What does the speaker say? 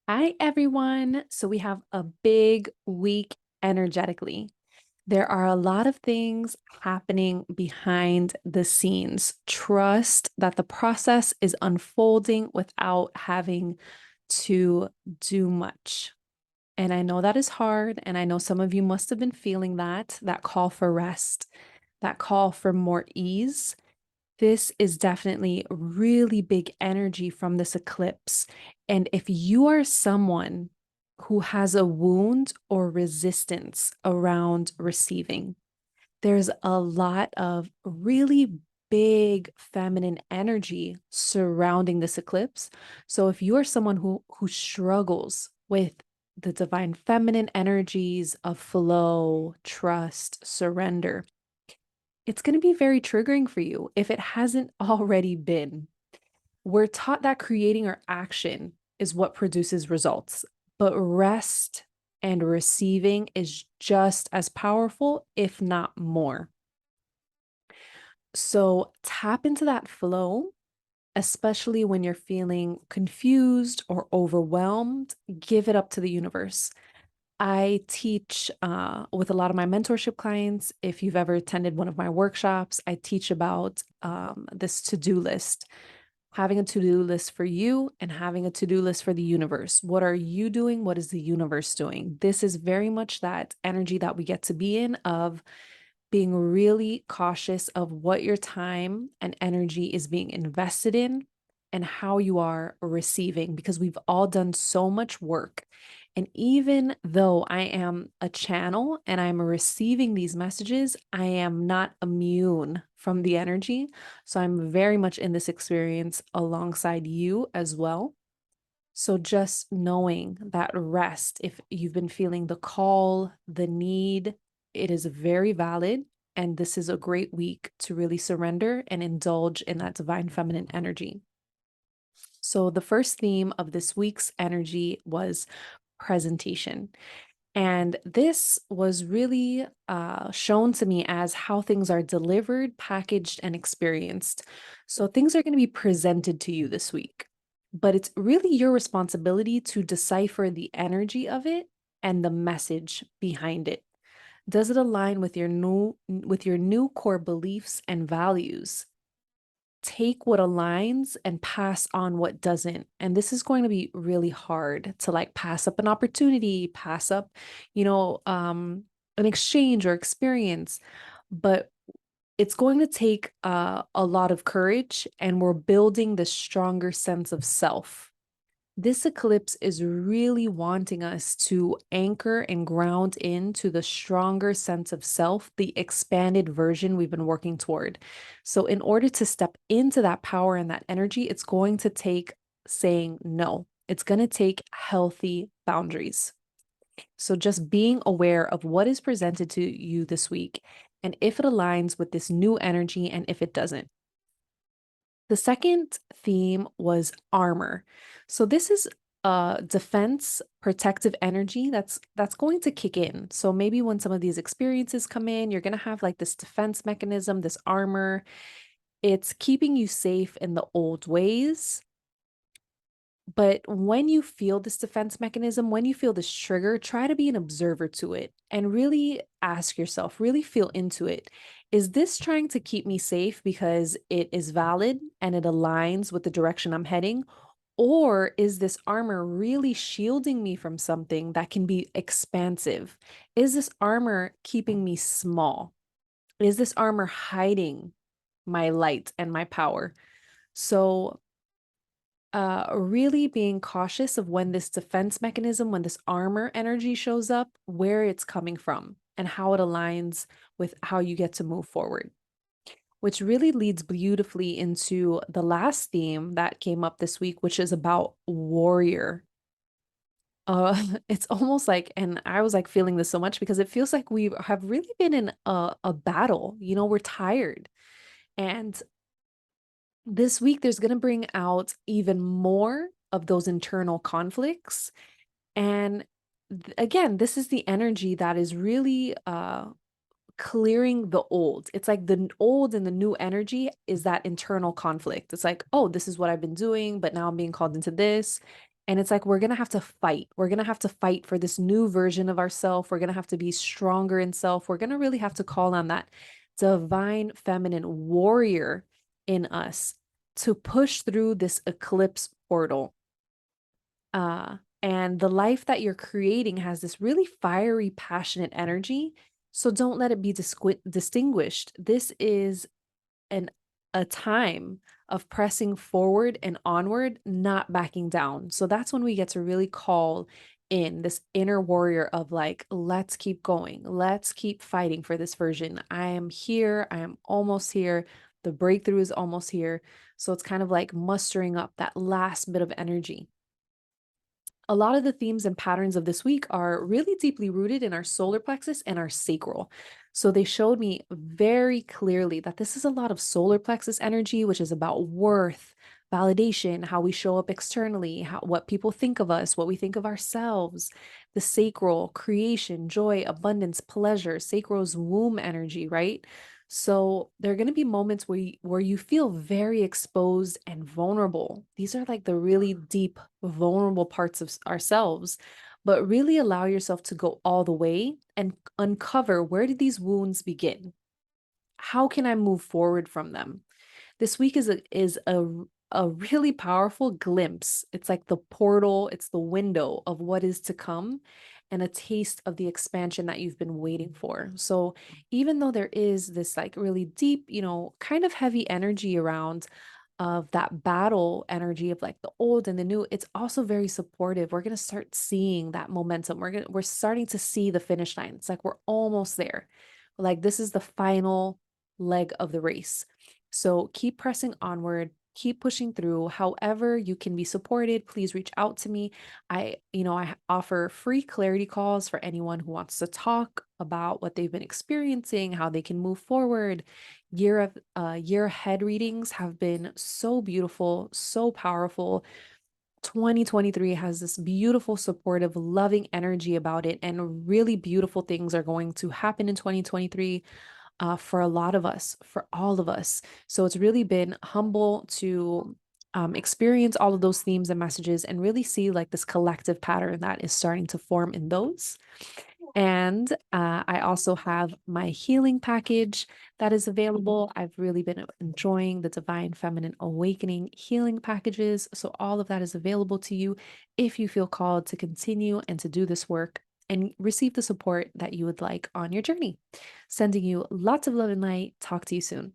Hi, everyone. So we have a big week energetically. There are a lot of things happening behind the scenes. Trust that the process is unfolding without having to do much. And I know that is hard. And I know some of you must have been feeling that call for rest, that call for more ease. This is definitely really big energy from this eclipse. And if you are someone who has a wound or resistance around receiving, there's a lot of really big feminine energy surrounding this eclipse. So if you are someone who struggles with the divine feminine energies of flow, trust, surrender, it's going to be very triggering for you if it hasn't already been. We're taught that creating or action is what produces results, but rest and receiving is just as powerful, if not more. So tap into that flow, especially when you're feeling confused or overwhelmed. Give it up to the universe. I teach with a lot of my mentorship clients. If you've ever attended one of my workshops, I teach about this to do list, having a to do list for you and having a to do list for the universe. What are you doing? What is the universe doing? This is very much that energy that we get to be in of being really cautious of what your time and energy is being invested in and how you are receiving, because we've all done so much work. And even though I am a channel and I'm receiving these messages, I am not immune from the energy. So I'm very much in this experience alongside you as well. So just knowing that rest, if you've been feeling the call, the need, it is very valid. And this is a great week to really surrender and indulge in that divine feminine energy. So the first theme of this week's energy was presentation. And this was really shown to me as how things are delivered, packaged, and experienced. So things are going to be presented to you this week, but it's really your responsibility to decipher the energy of it and the message behind it. Does it align with your new core beliefs and values? Take what aligns and pass on what doesn't. And this is going to be really hard to like pass up an opportunity, pass up, an exchange or experience. But it's going to take a lot of courage, and we're building this stronger sense of self. This eclipse is really wanting us to anchor and ground into the stronger sense of self, the expanded version we've been working toward. So, in order to step into that power and that energy, it's going to take saying no. It's going to take healthy boundaries. So, just being aware of what is presented to you this week and if it aligns with this new energy and if it doesn't. The second theme was armor. So this is a defense protective energy that's going to kick in. So maybe when some of these experiences come in, you're going to have like this defense mechanism, this armor. It's keeping you safe in the old ways. But when you feel this defense mechanism, when you feel this trigger, try to be an observer to it and really ask yourself, really feel into it. Is this trying to keep me safe because it is valid and it aligns with the direction I'm heading? Or is this armor really shielding me from something that can be expansive? Is this armor keeping me small? Is this armor hiding my light and my power? So, really being cautious of when this defense mechanism, when this armor energy shows up, where it's coming from and how it aligns with how you get to move forward, which really leads beautifully into the last theme that came up this week, which is about warrior. It's almost like, and I was like feeling this so much because it feels like we have really been in a battle. We're tired. And this week, there's going to bring out even more of those internal conflicts. And again, this is the energy that is really clearing the old. It's like the old and the new energy is that internal conflict. It's like, oh, this is what I've been doing, but now I'm being called into this. And it's like we're gonna have to fight. We're gonna have to fight for this new version of ourselves. We're gonna have to be stronger in self. We're gonna really have to call on that divine feminine warrior in us to push through this eclipse portal. And the life that you're creating has this really fiery, passionate energy. So don't let it be distinguished. This is an a time of pressing forward and onward, not backing down. So that's when we get to really call in this inner warrior of like, let's keep going. Let's keep fighting for this version. I am here. I am almost here. The breakthrough is almost here. So it's kind of like mustering up that last bit of energy. A lot of the themes and patterns of this week are really deeply rooted in our solar plexus and our sacral. So they showed me very clearly that this is a lot of solar plexus energy, which is about worth, validation, how we show up externally, what people think of us, what we think of ourselves. The sacral, creation, joy, abundance, pleasure, sacral's womb energy, right? So there are going to be moments where you feel very exposed and vulnerable. These are like the really deep, vulnerable parts of ourselves, but really allow yourself to go all the way and uncover, where did these wounds begin? How can I move forward from them? This week is a really powerful glimpse. It's like the portal, it's the window of what is to come and a taste of the expansion that you've been waiting for. So even though there is this like really deep, kind of heavy energy around of that battle energy of like the old and the new, it's also very supportive. We're going to start seeing that momentum. We're starting to see the finish line. It's like we're almost there. Like this is the final leg of the race. So keep pressing onward, keep pushing through. However, you can be supported, please reach out to me. I offer free clarity calls for anyone who wants to talk about what they've been experiencing, how they can move forward. Year ahead readings have been so beautiful, so powerful. 2023 has this beautiful, supportive, loving energy about it, and really beautiful things are going to happen in 2023 for a lot of us, for all of us. So it's really been humble to experience all of those themes and messages and really see like this collective pattern that is starting to form in those. And I also have my healing package that is available. I've really been enjoying the Divine Feminine Awakening healing packages. So, all of that is available to you if you feel called to continue and to do this work and receive the support that you would like on your journey. Sending you lots of love and light. Talk to you soon.